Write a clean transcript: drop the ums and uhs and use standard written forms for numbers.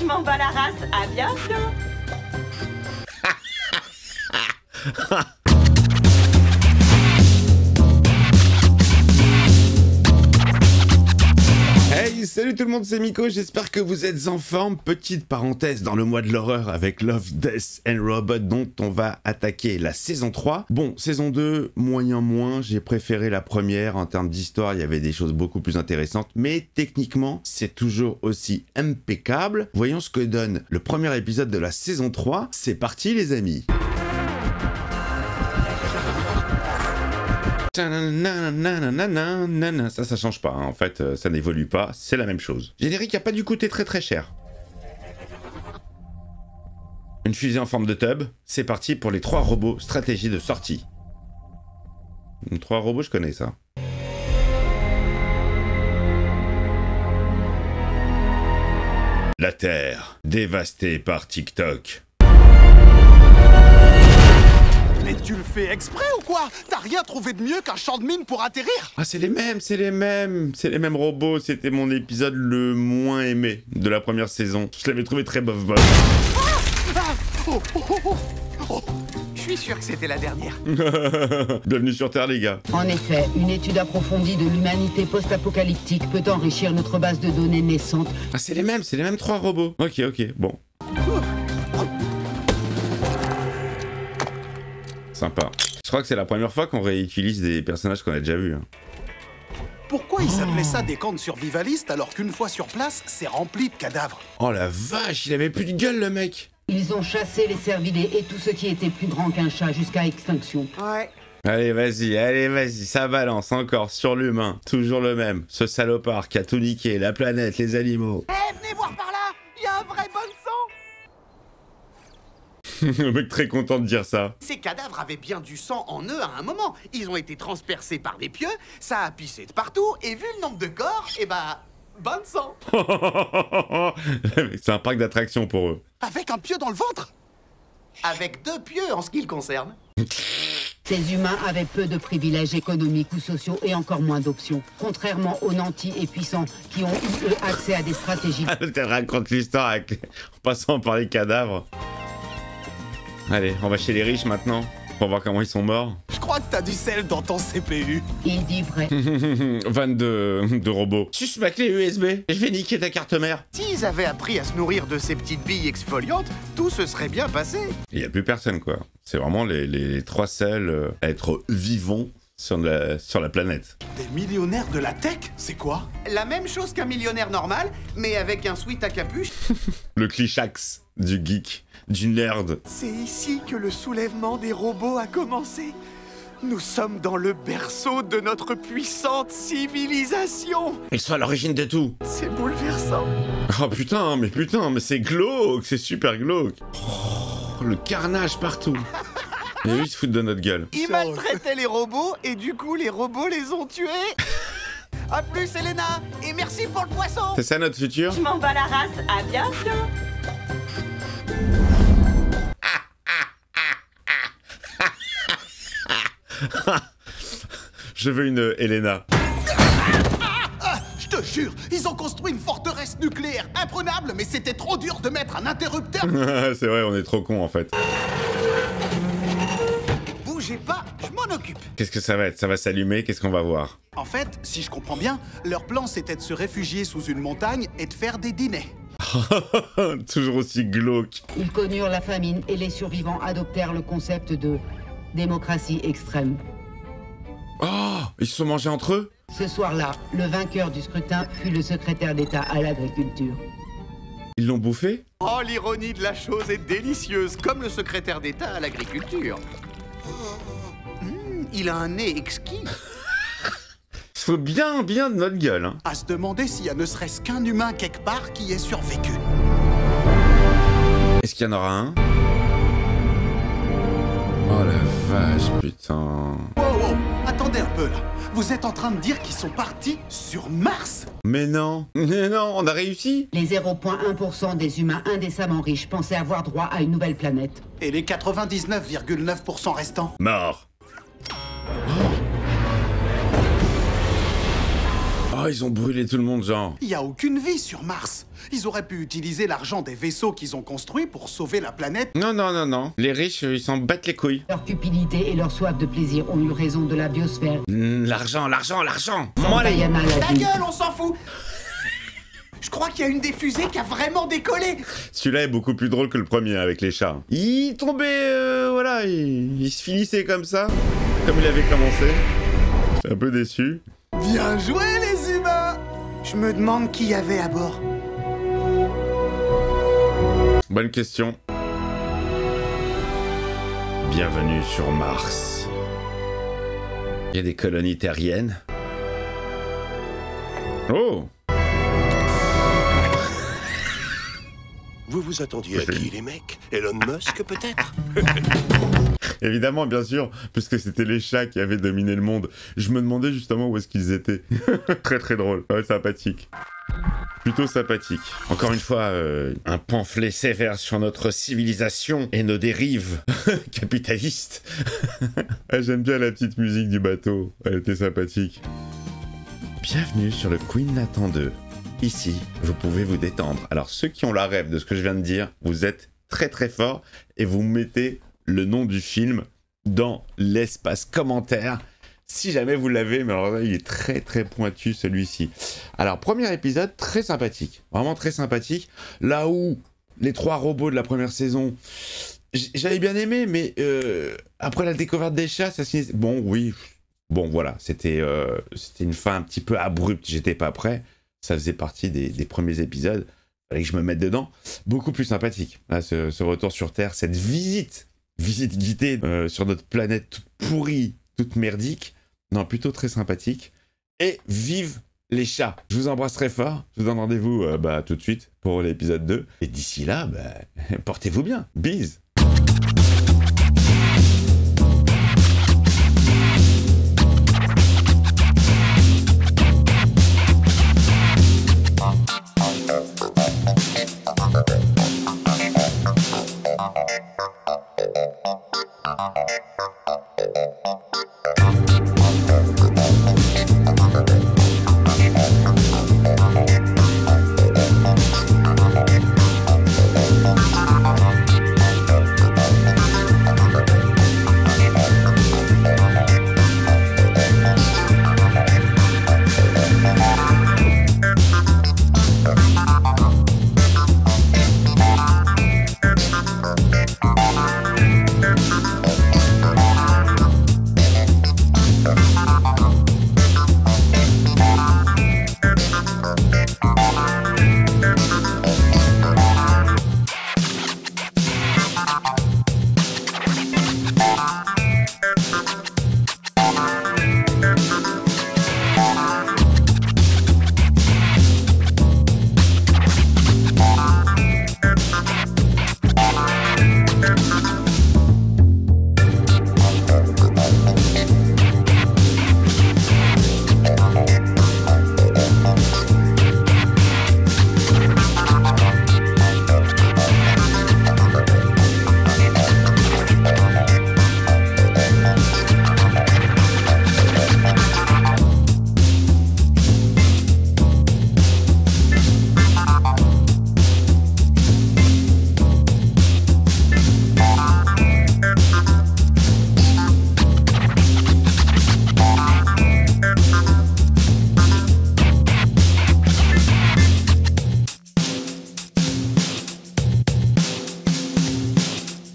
m'en bats la race, à bientôt. Hey, salut tout le monde, c'est Miko, j'espère que vous êtes en forme. Petite parenthèse dans le mois de l'horreur avec Love, Death and Robot dont on va attaquer la saison 3. Bon, saison 2, moyen moins, j'ai préféré la première. En termes d'histoire, il y avait des choses beaucoup plus intéressantes, mais techniquement, c'est toujours aussi impeccable. Voyons ce que donne le premier épisode de la saison 3. C'est parti les amis. Ça change pas, hein. En fait, ça n'évolue pas, c'est la même chose. Générique a pas dû coûter très cher. Une fusée en forme de tub, c'est parti pour les 3 robots, stratégie de sortie. 3 robots, je connais ça. La Terre, dévastée par TikTok. Mais tu le fais exprès ou quoi? T'as rien trouvé de mieux qu'un champ de mine pour atterrir? Ah, c'est les mêmes robots. C'était mon épisode le moins aimé de la première saison. Je l'avais trouvé très bof. Je suis sûr que c'était la dernière. Bienvenue sur Terre, les gars. En effet, une étude approfondie de l'humanité post-apocalyptique peut enrichir notre base de données naissante. Ah, c'est les mêmes 3 robots. Ok, bon. Sympa. Je crois que c'est la première fois qu'on réutilise des personnages qu'on a déjà vus. Hein. Pourquoi ils appelaient ça des camps de survivalistes alors qu'une fois sur place, c'est rempli de cadavres? Oh la vache, il avait plus de gueule le mec. Ils ont chassé les cervidés et tout ce qui était plus grand qu'un chat jusqu'à extinction. Ouais. Allez, vas-y, ça balance encore sur l'humain. Toujours le même. Ce salopard qui a tout niqué, la planète, les animaux. Venez voir par là, il y a un vrai bon sang. Le mec très content de dire ça. Ces cadavres avaient bien du sang en eux à un moment. Ils ont été transpercés par des pieux, ça a pissé de partout, et vu le nombre de corps, bon sang. C'est un parc d'attractions pour eux. Avec un pieu dans le ventre? Avec 2 pieux en ce qui le concerne. Ces humains avaient peu de privilèges économiques ou sociaux et encore moins d'options. Contrairement aux nantis et puissants qui ont eu, eux, accès à des stratégies. Elle raconte l'histoire en passant par les cadavres. Allez, on va chez les riches maintenant, pour voir comment ils sont morts. Je crois que t'as du sel dans ton CPU. Il dit vrai. 22 robots. Suce ma clé USB, je vais niquer ta carte mère. S'ils avaient appris à se nourrir de ces petites billes exfoliantes, tout se serait bien passé. Il n'y a plus personne, quoi. C'est vraiment les 3 seuls à être vivants sur la planète. Des millionnaires de la tech? C'est quoi? La même chose qu'un millionnaire normal, mais avec un sweat à capuche. Le clichax du geek, du nerd. C'est ici que le soulèvement des robots a commencé. Nous sommes dans le berceau de notre puissante civilisation. Ils sont à l'origine de tout. C'est bouleversant. Oh putain, mais c'est glauque, c'est super glauque. Oh, le carnage partout. Et eux, ils se foutent de notre gueule. Ils maltraitaient les robots, et du coup, les robots les ont tués. A plus, Elena, et merci pour le poisson. C'est ça notre futur? Je m'en bats la race, à bientôt. Je veux une Elena. Je te jure, ils ont construit une forteresse nucléaire imprenable, mais c'était trop dur de mettre un interrupteur. C'est vrai, on est trop cons en fait. Bougez pas, je m'en occupe. Qu'est-ce que ça va être? Ça va s'allumer, qu'est-ce qu'on va voir? En fait, si je comprends bien, leur plan c'était de se réfugier sous une montagne et de faire des dîners. Toujours aussi glauque. Ils connurent la famine et les survivants adoptèrent le concept de démocratie extrême. Oh, ils se sont mangés entre eux? Ce soir-là, le vainqueur du scrutin fut le secrétaire d'État à l'agriculture. Ils l'ont bouffé? Oh, l'ironie de la chose est délicieuse, comme le secrétaire d'État à l'agriculture. Il a un nez exquis. Il faut bien de notre gueule, hein. À se demander s'il y a ne serait-ce qu'un humain quelque part qui ait survécu. Est-ce qu'il y en aura un? Oh la vache, putain. Wow, attendez un peu là. Vous êtes en train de dire qu'ils sont partis sur Mars? Mais non, on a réussi. Les 0,1% des humains indécemment riches pensaient avoir droit à une nouvelle planète. Et les 99,9% restants? Mort. Oh, ils ont brûlé tout le monde, genre. Il n'y a aucune vie sur Mars. Ils auraient pu utiliser l'argent des vaisseaux qu'ils ont construits pour sauver la planète. Non, non, non, non. Les riches, ils s'en battent les couilles. Leur cupidité et leur soif de plaisir ont eu raison de la biosphère. L'argent, l'argent, l'argent. Moi, les... Diana l'a Ta dit. gueule, on s'en fout. Je crois qu'il y a une des fusées qui a vraiment décollé. Celui-là est beaucoup plus drôle que le premier avec les chats. Il tombait, voilà, il se finissait comme ça, comme il avait commencé. J'étais un peu déçu. Bien joué, les humains. Je me demande qui y avait à bord. Bonne question. Bienvenue sur Mars. Il y a des colonies terriennes. Oh! Vous vous attendiez à qui, les mecs? Elon Musk, peut-être? Évidemment, bien sûr, puisque c'était les chats qui avaient dominé le monde. Je me demandais justement où est-ce qu'ils étaient. Très très drôle. Ouais, sympathique. Plutôt sympathique. Encore une fois, un pamphlet sévère sur notre civilisation et nos dérives capitalistes. Ah, j'aime bien la petite musique du bateau. Elle était sympathique. Bienvenue sur le Queen Nathan 2. Ici, vous pouvez vous détendre. Alors, ceux qui ont la rêve de ce que je viens de dire, vous êtes très très forts et vous mettez le nom du film dans l'espace commentaire. Si jamais vous l'avez, mais alors là, il est très très pointu celui-ci. Alors, premier épisode, très sympathique. Vraiment très sympathique. Là où les 3 robots de la première saison, j'avais bien aimé, mais après la découverte des chats, ça se... Bon, oui. Bon, voilà. C'était une fin un petit peu abrupte. J'étais pas prêt. Ça faisait partie des premiers épisodes. Fallait que je me mette dedans. Beaucoup plus sympathique. Là, ce retour sur Terre, cette visite guidée sur notre planète toute pourrie, toute merdique. Non, plutôt très sympathique. Et vive les chats. Je vous embrasse très fort. Je vous donne rendez-vous tout de suite pour l'épisode 2. Et d'ici là, portez-vous bien. Bise.